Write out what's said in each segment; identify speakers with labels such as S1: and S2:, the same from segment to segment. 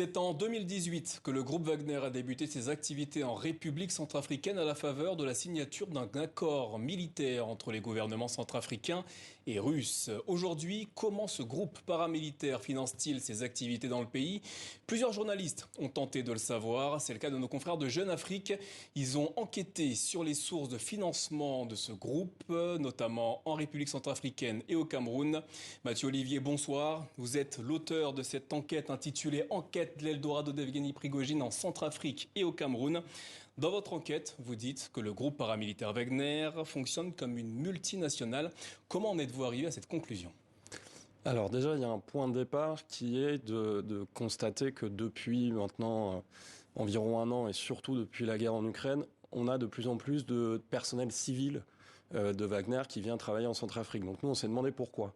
S1: C'est en 2018 que le groupe Wagner a débuté ses activités en République centrafricaine à la faveur de la signature d'un accord militaire entre les gouvernements centrafricains et russes. Aujourd'hui, comment ce groupe paramilitaire finance-t-il ses activités dans le pays? Plusieurs journalistes ont tenté de le savoir. C'est le cas de nos confrères de Jeune Afrique. Ils ont enquêté sur les sources de financement de ce groupe, notamment en République centrafricaine et au Cameroun. Mathieu Olivier, bonsoir. Vous êtes l'auteur de cette enquête intitulée « Enquête de l'Eldorado d'Evgeny Prigojine en Centrafrique et au Cameroun ». Dans votre enquête, vous dites que le groupe paramilitaire Wagner fonctionne comme une multinationale. Comment en êtes-vous arrivé à cette conclusion ?
S2: Alors déjà, il y a un point de départ qui est de constater que depuis maintenant environ un an et surtout depuis la guerre en Ukraine, on a de plus en plus de personnel civil de Wagner qui vient travailler en Centrafrique. Donc nous, on s'est demandé pourquoi.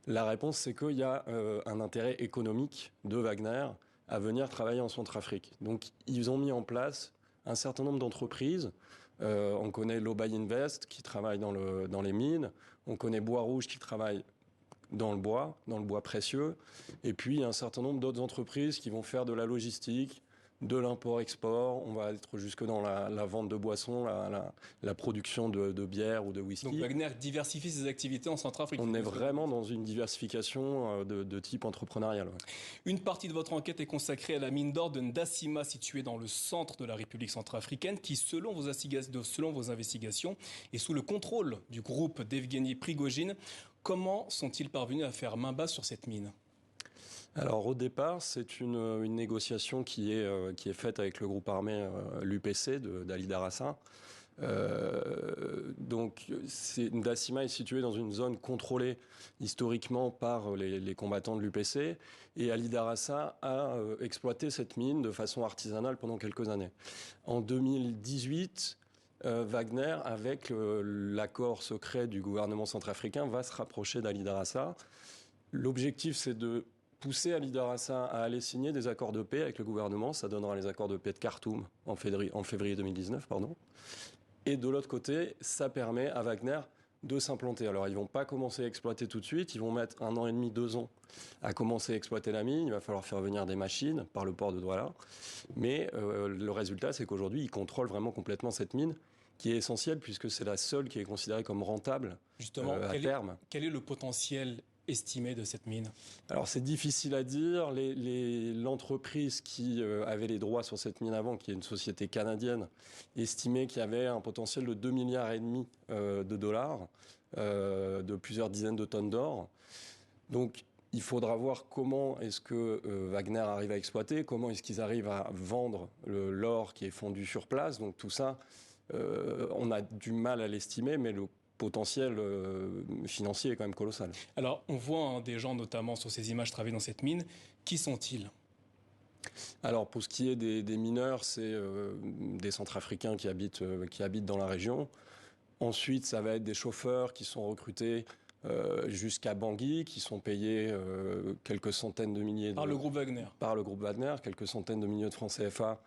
S2: La réponse, c'est qu'il y a un intérêt économique de Wagner à venir travailler en Centrafrique. Donc ils ont mis en place un certain nombre d'entreprises. On connaît Lobai Invest qui travaille dans les mines. On connaît Bois Rouge qui travaille dans le bois précieux. Et puis un certain nombre d'autres entreprises qui vont faire de la logistique, de l'import-export. On va être jusque dans la vente de boissons, la production de bière ou de whisky.
S1: Donc Wagner diversifie ses activités en Centrafrique.
S2: On est vraiment dans une diversification de type entrepreneurial. Ouais.
S1: Une partie de votre enquête est consacrée à la mine d'or de Ndassima, située dans le centre de la République centrafricaine, qui, selon vos investigations, est sous le contrôle du groupe d'Evgeny Prigojine. Comment sont-ils parvenus à faire main basse sur cette mine ?
S2: Alors au départ, c'est une négociation qui est faite avec le groupe armé l'UPC d'Ali Darassa. Donc Ndassima est situé dans une zone contrôlée historiquement par les combattants de l'UPC et Ali Darassa a exploité cette mine de façon artisanale pendant quelques années. En 2018, Wagner, avec l'accord secret du gouvernement centrafricain, va se rapprocher d'Ali Darassa. L'objectif, c'est de pousser Ali Darassa à aller signer des accords de paix avec le gouvernement. Ça donnera les accords de paix de Khartoum en février 2019. Et de l'autre côté, ça permet à Wagner de s'implanter. Alors, ils vont pas commencer à exploiter tout de suite. Ils vont mettre 1 an et demi, 2 ans à commencer à exploiter la mine. Il va falloir faire venir des machines par le port de Douala. Mais le résultat, c'est qu'aujourd'hui, ils contrôlent vraiment complètement cette mine, qui est essentielle puisque c'est la seule qui est considérée comme rentable.
S1: Justement,
S2: à terme.
S1: Quel est le potentiel estimé de cette mine?
S2: Alors c'est difficile à dire. L'entreprise qui avait les droits sur cette mine avant, qui est une société canadienne, estimait qu'il y avait un potentiel de 2,5 milliards de dollars, de plusieurs dizaines de tonnes d'or. Donc il faudra voir comment est-ce que Wagner arrive à exploiter, comment est-ce qu'ils arrivent à vendre l'or qui est fondu sur place. Donc tout ça, on a du mal à l'estimer, mais le potentiel financier est quand même colossal.
S1: Alors, on voit des gens, notamment sur ces images, travailler dans cette mine. Qui sont-ils ?
S2: Alors, pour ce qui est des mineurs, c'est des Centrafricains qui habitent dans la région. Ensuite, ça va être des chauffeurs qui sont recrutés jusqu'à Bangui, qui sont payés quelques centaines de milliers...
S1: Par le groupe Wagner.
S2: Par le groupe Wagner, quelques centaines de milliers de francs CFA,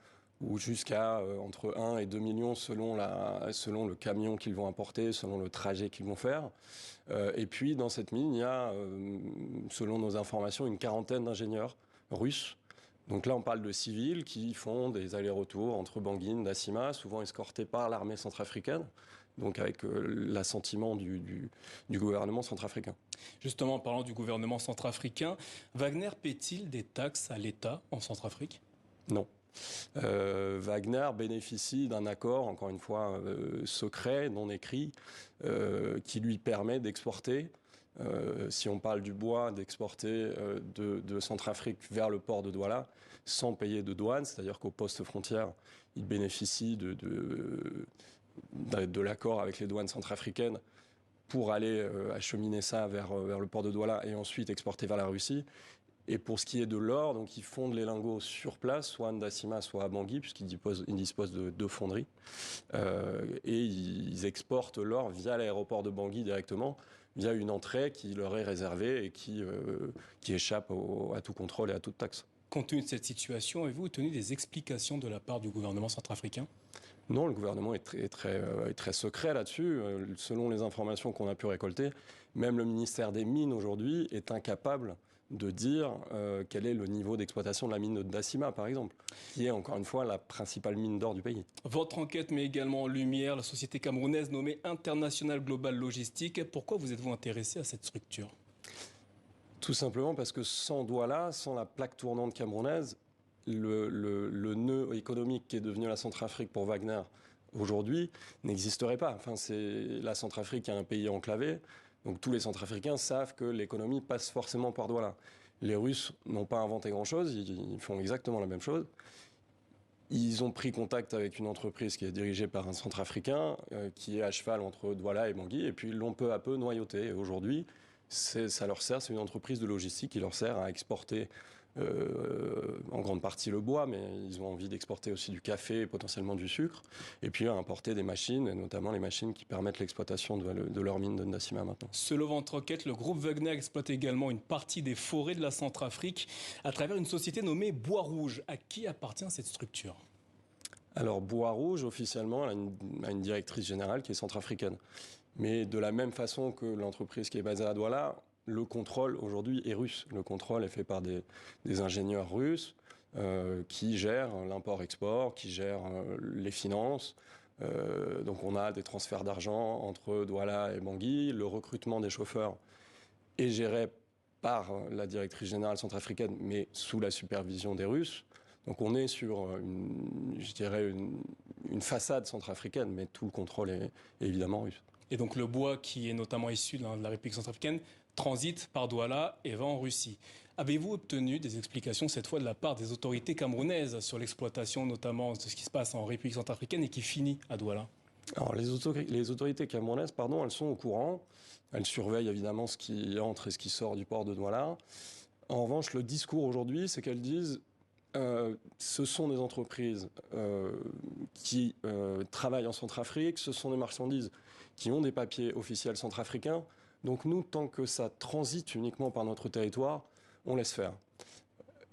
S2: ou jusqu'à entre 1 et 2 millions selon le camion qu'ils vont apporter, selon le trajet qu'ils vont faire. Et puis, dans cette mine, il y a, selon nos informations, une quarantaine d'ingénieurs russes. Donc là, on parle de civils qui font des allers-retours entre Bangui et Ndassima, souvent escortés par l'armée centrafricaine, donc avec l'assentiment du gouvernement centrafricain.
S1: Justement, en parlant du gouvernement centrafricain, Wagner paie-t-il des taxes à l'État en Centrafrique ?
S2: Non. Wagner bénéficie d'un accord, encore une fois secret, non écrit, qui lui permet d'exporter, si on parle du bois, d'exporter de Centrafrique vers le port de Douala sans payer de douane, c'est-à-dire qu'au poste frontière, il bénéficie de l'accord avec les douanes centrafricaines pour aller acheminer ça vers le port de Douala et ensuite exporter vers la Russie. Et pour ce qui est de l'or, donc ils fondent les lingots sur place, soit à Ndassima, soit à Bangui, puisqu'ils disposent de 2 fonderies. Et ils exportent l'or via l'aéroport de Bangui directement, via une entrée qui leur est réservée et qui échappe à tout contrôle et à toute taxe.
S1: Compte tenu de cette situation, avez-vous obtenu des explications de la part du gouvernement centrafricain ?
S2: Non, le gouvernement est très secret là-dessus. Selon les informations qu'on a pu récolter, même le ministère des Mines aujourd'hui est incapable de dire quel est le niveau d'exploitation de la mine de Ndacima, par exemple, qui est encore une fois la principale mine d'or du pays.
S1: Votre enquête met également en lumière la société camerounaise nommée International Global Logistic. Pourquoi vous êtes-vous intéressé à cette structure ?
S2: Tout simplement parce que sans Douala, sans la plaque tournante camerounaise, le nœud économique qui est devenu la Centrafrique pour Wagner aujourd'hui n'existerait pas. Enfin, la Centrafrique est un pays enclavé, donc tous les Centrafricains savent que l'économie passe forcément par Douala. Les Russes n'ont pas inventé grand-chose, ils font exactement la même chose. Ils ont pris contact avec une entreprise qui est dirigée par un Centrafricain qui est à cheval entre Douala et Bangui, et puis ils l'ont peu à peu noyauté. Et aujourd'hui, ça leur sert, c'est une entreprise de logistique qui leur sert à exporter en grande partie le bois, mais ils ont envie d'exporter aussi du café et potentiellement du sucre, et puis à importer des machines, et notamment les machines qui permettent l'exploitation de leur mine de Ndacima maintenant.
S1: Selon votre enquête, le groupe Wagner exploite également une partie des forêts de la Centrafrique à travers une société nommée Bois Rouge. À qui appartient cette structure ?
S2: Alors Bois Rouge, officiellement, a une directrice générale qui est centrafricaine. Mais de la même façon que l'entreprise qui est basée à Douala, le contrôle aujourd'hui est russe. Le contrôle est fait par des ingénieurs russes qui gèrent l'import-export, qui gèrent les finances. Donc on a des transferts d'argent entre Douala et Bangui. Le recrutement des chauffeurs est géré par la directrice générale centrafricaine, mais sous la supervision des Russes. Donc on est sur, une façade centrafricaine, mais tout le contrôle est évidemment russe.
S1: Et donc le bois, qui est notamment issu de la République centrafricaine, transite par Douala et va en Russie. Avez-vous obtenu des explications, cette fois de la part des autorités camerounaises, sur l'exploitation notamment de ce qui se passe en République centrafricaine et qui finit à Douala ?
S2: Alors les autorités camerounaises, elles sont au courant. Elles surveillent évidemment ce qui entre et ce qui sort du port de Douala. En revanche, le discours aujourd'hui, c'est qu'elles disent ce sont des entreprises qui travaillent en Centrafrique, ce sont des marchandises qui ont des papiers officiels centrafricains. Donc nous, tant que ça transite uniquement par notre territoire, on laisse faire.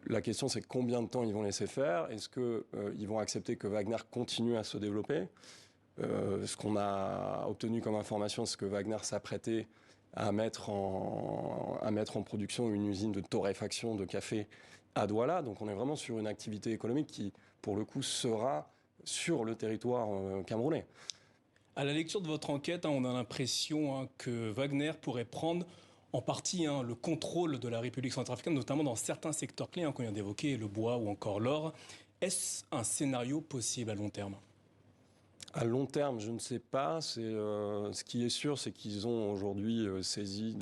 S2: La question, c'est combien de temps ils vont laisser faire ? Est-ce qu'ils vont accepter que Wagner continue à se développer ? Ce qu'on a obtenu comme information, c'est que Wagner s'apprêtait à mettre en production une usine de torréfaction de café à Douala. Donc on est vraiment sur une activité économique qui, pour le coup, sera sur le territoire camerounais.
S1: À la lecture de votre enquête, on a l'impression que Wagner pourrait prendre en partie le contrôle de la République centrafricaine, notamment dans certains secteurs clés qu'on vient d'évoquer, le bois ou encore l'or. Est-ce un scénario possible à long terme ?
S2: À long terme, je ne sais pas. Ce qui est sûr, c'est qu'ils ont aujourd'hui saisi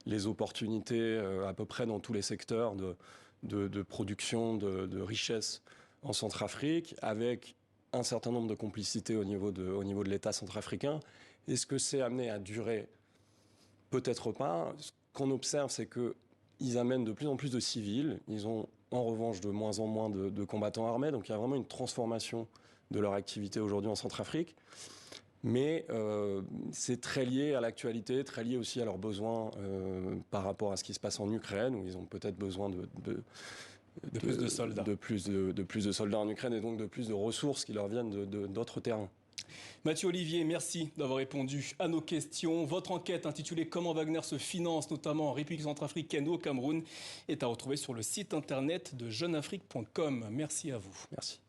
S2: les opportunités à peu près dans tous les secteurs de production, de richesse en Centrafrique, avec un certain nombre de complicités au niveau de l'État centrafricain. Est-ce que c'est amené à durer ? Peut-être pas. Ce qu'on observe, c'est qu'ils amènent de plus en plus de civils. Ils ont en revanche de moins en moins de combattants armés. Donc il y a vraiment une transformation de leur activité aujourd'hui en Centrafrique. Mais c'est très lié à l'actualité, très lié aussi à leurs besoins par rapport à ce qui se passe en Ukraine, où ils ont peut-être besoin de
S1: plus de soldats.
S2: De plus de soldats en Ukraine, et donc de plus de ressources qui leur viennent d'autres terrains.
S1: Mathieu Olivier, merci d'avoir répondu à nos questions. Votre enquête intitulée « Comment Wagner se finance, notamment en République centrafricaine ou au Cameroun » est à retrouver sur le site internet de jeuneafrique.com. Merci à vous.
S2: Merci.